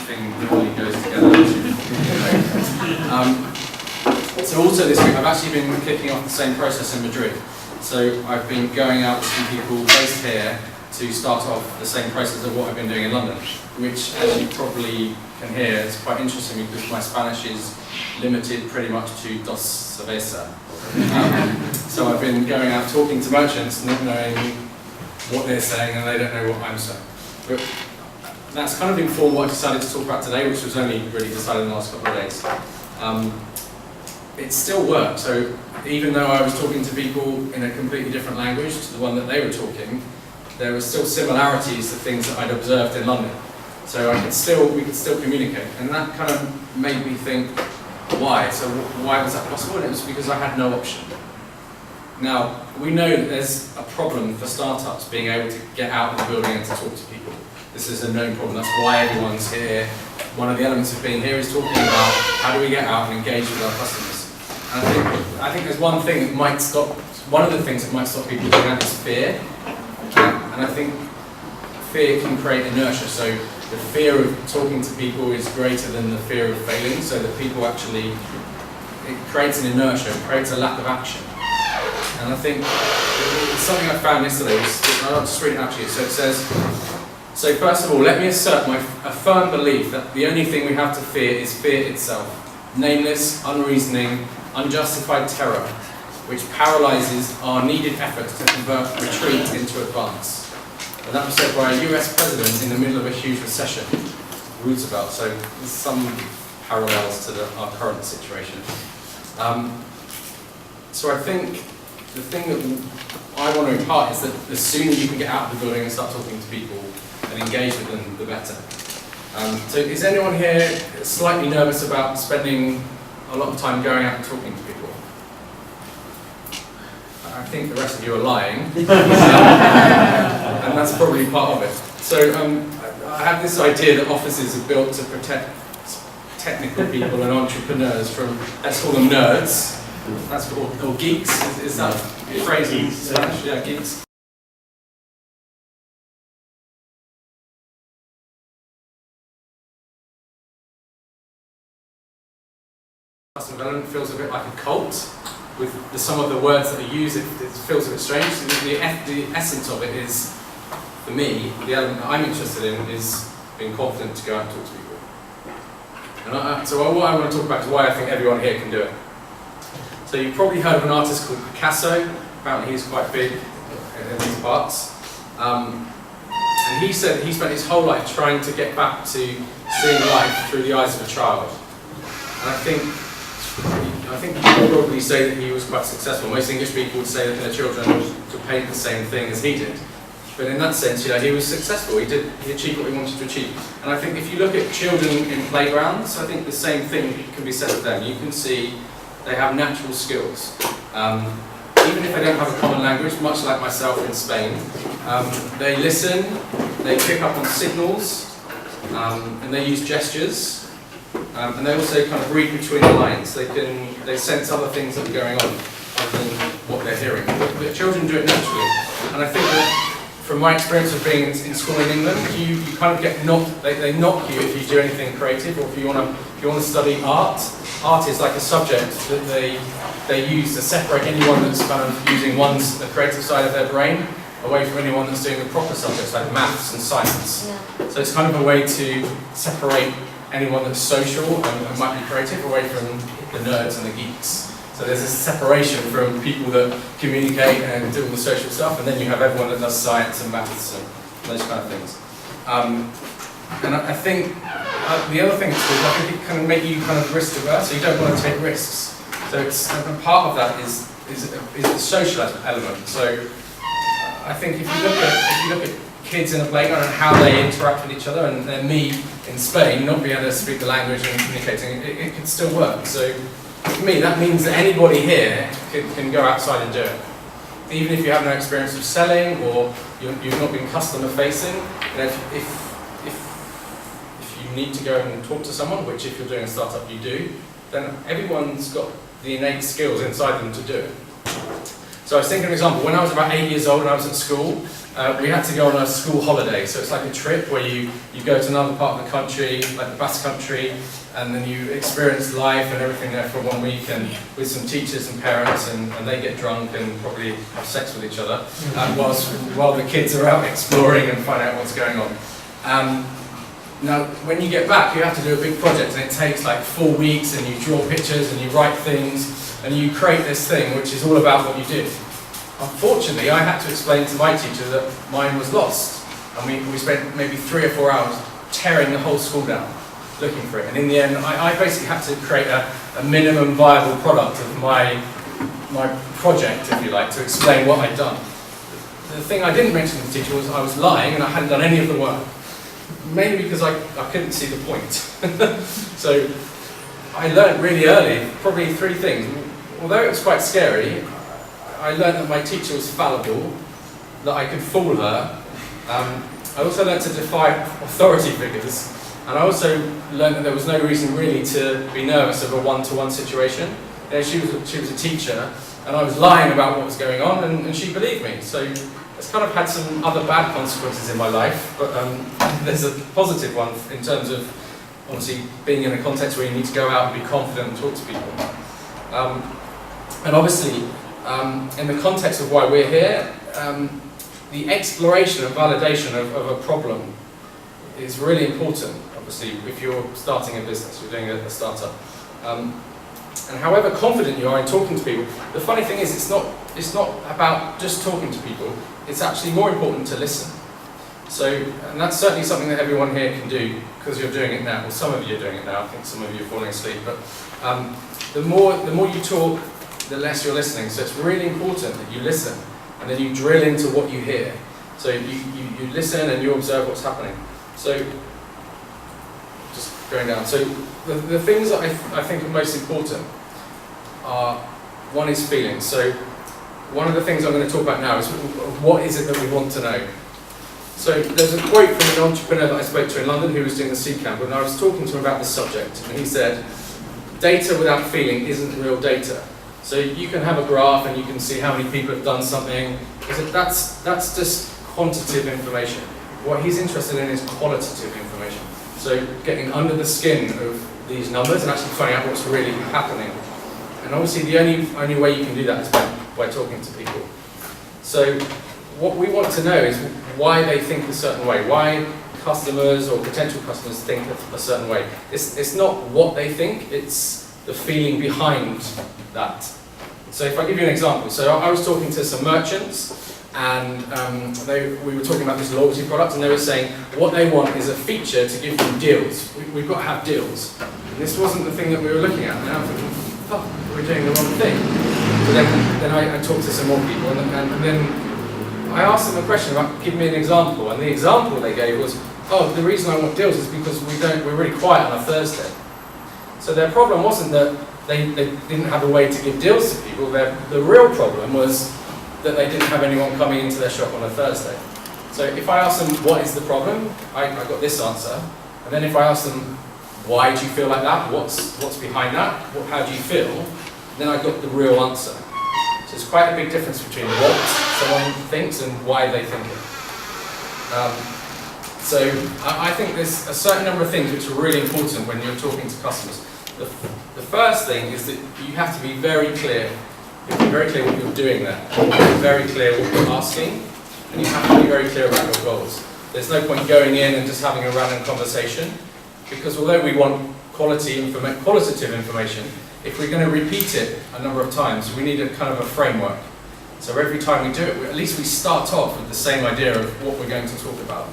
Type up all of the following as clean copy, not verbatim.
everything normally goes together. So also this week I've actually been kicking off the same process in Madrid. So I've been going out to some people based here to start off the same process of what I've been doing in London, which, as you probably can hear, is quite interesting because my Spanish is limited pretty much to dos cerveza. So I've been going out talking to merchants, not knowing what they're saying, and they don't know what I'm saying. But that's kind of informed what I decided to talk about today, which was only really decided in the last couple of days. It still works. So even though I was talking to people in a completely different language to the one that they were talking, there were still similarities to things that I'd observed in London. So we could still communicate, and that kind of made me think, why? So why was that possible? And it was because I had no option. Now, we know that there's a problem for startups being able to get out of the building and to talk to people. This is a known problem. That's why everyone's here. One of the elements of being here is talking about how do we get out and engage with our customers. And I think there's one thing that might stop. One of the things that might stop people doing that is fear. And I think fear can create inertia. So the fear of talking to people is greater than the fear of failing. So that people actually, it creates an inertia, it creates a lack of action. And I think it's something I found yesterday. I'll just read it out to you. So it says, so first of all, let me assert a firm belief that the only thing we have to fear is fear itself. Nameless, unreasoning, unjustified terror, which paralyzes our needed efforts to convert retreat into advance. And that was said by a US president in the middle of a huge recession, Roosevelt. So there's some parallels to our current situation. So I think the thing that I want to impart is that the sooner you can get out of the building and start talking to people and engage with them, the better. So is anyone here slightly nervous about spending a lot of time going out and talking to people? I think the rest of you are lying, and that's probably part of it. So I have this idea that offices are built to protect technical people and entrepreneurs from, let's call them nerds, that's called, or geeks, is that a phrase in Spanish? Yeah, geeks. Customer development feels a bit like a cult. With some of the words that are used, it feels a bit strange. The essence of it is, for me, the element that I'm interested in is being confident to go out and talk to people. And so what I want to talk about is why I think everyone here can do it. So you've probably heard of an artist called Picasso. Apparently he's quite big in these parts. And he said he spent his whole life trying to get back to seeing life through the eyes of a child. And I think you could probably say that he was quite successful. Most English people would say that their children could paint the same thing as he did. But in that sense, he was successful. He achieved what he wanted to achieve. And I think if you look at children in playgrounds, I think the same thing can be said of them. You can see they have natural skills. Even if they don't have a common language, much like myself in Spain, they listen, they pick up on signals, and they use gestures. And they also kind of read between the lines. They sense other things that are going on other than what they're hearing. But children do it naturally. And I think that from my experience of being in school in England, you kind of get knocked. They knock you if you do anything creative, or if you want to study art. Art is like a subject that they use to separate anyone that's kind of using the creative side of their brain away from anyone that's doing the proper subjects like maths and science. Yeah. So it's kind of a way to separate anyone that's social and might be creative away from the nerds and the geeks. So there's this separation from people that communicate and do all the social stuff, and then you have everyone that does science and maths and those kind of things. And I think the other thing I think it can make you kind of risk averse, so you don't want to take risks. So it's part of that is the social element. So I think if you look at kids in a playground and how they interact with each other, and then me in Spain not being able to speak the language and communicating, it can still work. So for me, that means that anybody here can go outside and do it. Even if you have no experience of selling or you've not been customer facing, if you need to go and talk to someone, which if you're doing a startup you do, then everyone's got the innate skills inside them to do it. So I was thinking of an example. When I was about 8 years old and I was at school, we had to go on a school holiday. So it's like a trip where you go to another part of the country, like the Basque Country, and then you experience life and everything there for 1 week, and with some teachers and parents, and they get drunk and probably have sex with each other, while the kids are out exploring and find out what's going on. Now, when you get back, you have to do a big project, and it takes like 4 weeks, and you draw pictures, and you write things, and you create this thing, which is all about what you did. Unfortunately, I had to explain to my teacher that mine was lost, and we spent maybe 3 or 4 hours tearing the whole school down, looking for it. And in the end, I basically had to create a minimum viable product of my project, if you like, to explain what I'd done. The thing I didn't mention to the teacher was I was lying and I hadn't done any of the work. Mainly because I couldn't see the point. So I learned really early, probably 3 things. Although it was quite scary, I learned that my teacher was fallible, that I could fool her. I also learned to defy authority figures. And I also learned that there was no reason really to be nervous of a one-to-one situation. You know, she was a teacher, and I was lying about what was going on, and she believed me. So it's kind of had some other bad consequences in my life, but there's a positive one in terms of obviously being in a context where you need to go out and be confident and talk to people. And obviously, in the context of why we're here, the exploration and validation of a problem is really important. Obviously, if you're starting a business, you're doing a startup. And however confident you are in talking to people, the funny thing is it's not about just talking to people, it's actually more important to listen. So, and that's certainly something that everyone here can do, because you're doing it now. Well, some of you are doing it now, I think some of you are falling asleep, but the more you talk, the less you're listening. So it's really important that you listen, and then you drill into what you hear. So you listen and you observe what's happening. So, just going down. So the things that I think are most important are, one is feelings. So one of the things I'm going to talk about now is what is it that we want to know. So there's a quote from an entrepreneur that I spoke to in London who was doing the seed camp, and I was talking to him about the subject, and he said, data without feeling isn't real data. So you can have a graph and you can see how many people have done something. He said that's just quantitative information. What he's interested in is qualitative information. So getting under the skin of these numbers and actually finding out what's really happening. And obviously the only way you can do that is by talking to people. So what we want to know is why they think a certain way, why customers or potential customers think a certain way. It's not what they think, it's the feeling behind that. So if I give you an example, so I was talking to some merchants, and we were talking about this loyalty product, and they were saying what they want is a feature to give them deals. We've got to have deals. And this wasn't the thing that we were looking at. And I was thinking, fuck, we're doing the wrong thing. So then I talked to some more people, and then I asked them a question about, give me an example. And the example they gave was, oh, the reason I want deals is because we're really quiet on a Thursday. So their problem wasn't that they didn't have a way to give deals to people. The real problem was that they didn't have anyone coming into their shop on a Thursday. So if I asked them, what is the problem? I got this answer. And then if I asked them, why do you feel like that? What's behind that? How do you feel? Then I got the real answer. So it's quite a big difference between what someone thinks and why they think it. So I think there's a certain number of things which are really important when you're talking to customers. The first thing is that you have to be very clear. You have to be very clear what you're doing there. You have to be very clear what you're asking, and you have to be very clear about your goals. There's no point going in and just having a random conversation, because although we want qualitative information, if we're going to repeat it a number of times, we need a kind of a framework. So every time we do it, at least we start off with the same idea of what we're going to talk about.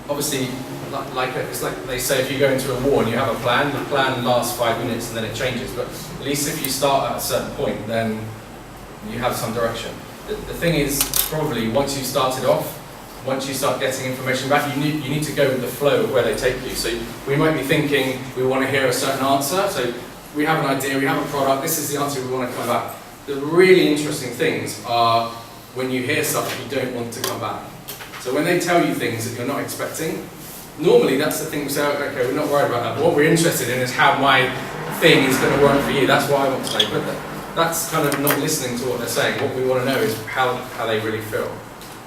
Obviously, it's like they say, if you go into a war and you have a plan, the plan lasts 5 minutes and then it changes. But at least if you start at a certain point, then you have some direction. The thing is, probably once you started off, once you start getting information back, you need to go with the flow of where they take you. So we might be thinking we want to hear a certain answer. So we have an idea, we have a product, this is the answer we want to come back. The really interesting things are when you hear stuff that you don't want to come back. So when they tell you things that you're not expecting, normally that's the thing we say, okay, we're not worried about that. What we're interested in is how my thing is going to work for you. That's what I want to know. But that's kind of not listening to what they're saying. What we want to know is how they really feel.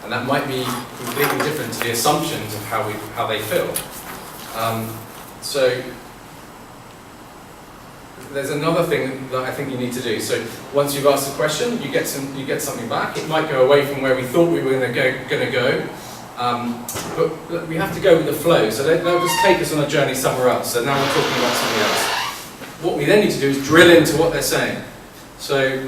And that might be completely different to the assumptions of how they feel. So there's another thing that I think you need to do. So once you've asked a question, you get something back. It might go away from where we thought we were going to go. But we have to go with the flow. So they'll just take us on a journey somewhere else. So now we're talking about something else. What we then need to do is drill into what they're saying. So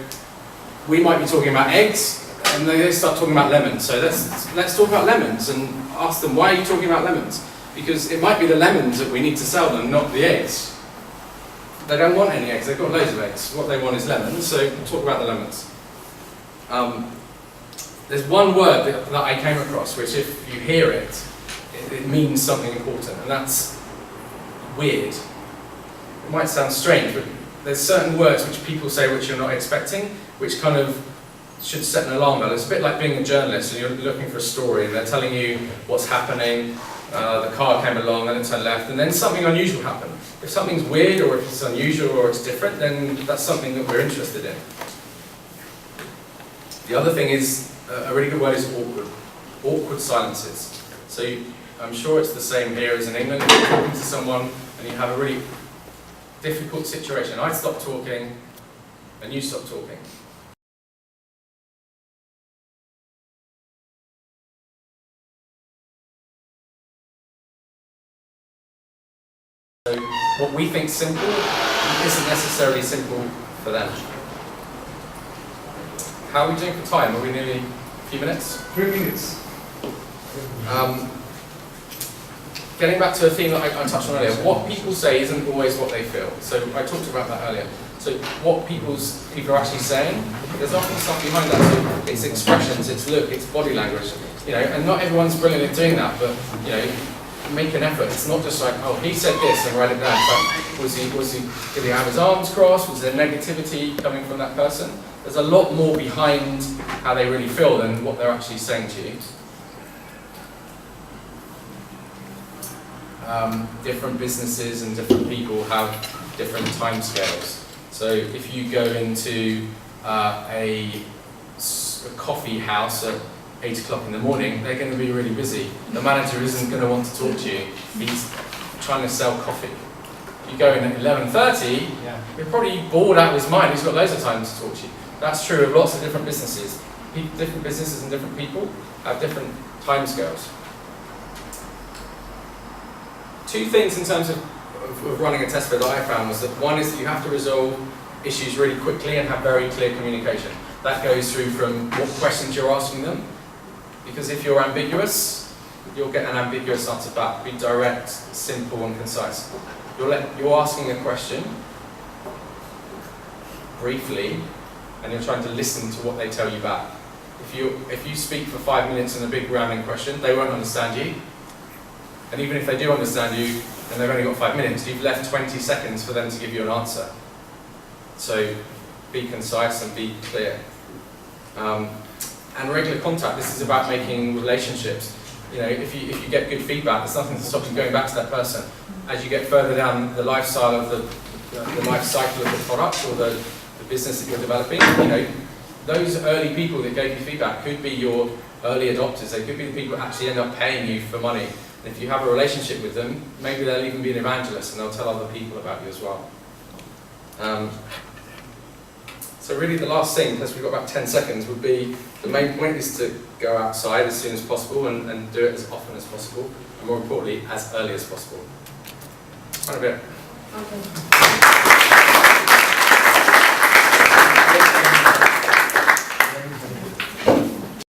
we might be talking about eggs, and they start talking about lemons. So let's talk about lemons and ask them, why are you talking about lemons? Because it might be the lemons that we need to sell them, not the eggs. They don't want any eggs, they've got loads of eggs. What they want is lemons, so we'll talk about the lemons. There's one word that I came across, which if you hear it, it means something important, and that's weird. It might sound strange, but there's certain words which people say which you're not expecting, which kind of should set an alarm bell. It's a bit like being a journalist and you're looking for a story and they're telling you what's happening, the car came along and it turned left, and then something unusual happened. If something's weird or if it's unusual or it's different, then that's something that we're interested in. The other thing is, a really good word is awkward. Awkward silences. So I'm sure it's the same here as in England. If you're talking to someone and you have a really difficult situation, I stop talking and you stop talking. So what we think simple isn't necessarily simple for them. How are we doing for time? Are we nearly a few minutes? 3 minutes. Getting back to a theme that I touched on earlier, what people say isn't always what they feel. So I talked about that earlier. So what people are actually saying, there's often stuff behind that. So it's expressions, it's look, it's body language. And not everyone's brilliant at doing that, but make an effort. It's not just like, oh, he said this and write it down. But was he did he have his arms crossed? Was there negativity coming from that person? There's a lot more behind how they really feel than what they're actually saying to you. Different businesses and different people have different timescales. So if you go into a coffee house at 8 o'clock in the morning, they're going to be really busy. The manager isn't going to want to talk to you. He's trying to sell coffee. If you go in at 11:30, you're probably bored out of his mind. He's got loads of time to talk to you. That's true of lots of different businesses. Different businesses and different people have different timescales. Two things in terms of running a test bed that I found was that one is that you have to resolve issues really quickly and have very clear communication. That goes through from what questions you're asking them, because if you're ambiguous, you'll get an ambiguous answer back. Be direct, simple and concise. You're asking a question briefly and you're trying to listen to what they tell you back. If you speak for 5 minutes in a big rambling question, they won't understand you. And even if they do understand you, and they've only got 5 minutes, you've left 20 seconds for them to give you an answer. So be concise and be clear. And regular contact, this is about making relationships. If you get good feedback, there's nothing to stop you going back to that person. As you get further down the life cycle of the life cycle of the product or the business that you're developing, those early people that gave you feedback could be your early adopters. They could be the people that actually end up paying you for money. And if you have a relationship with them, maybe they'll even be an evangelist and they'll tell other people about you as well. So really the last thing, because we've got about 10 seconds, would be the main point is to go outside as soon as possible and do it as often as possible, and more importantly, as early as possible. Quite a bit. Okay.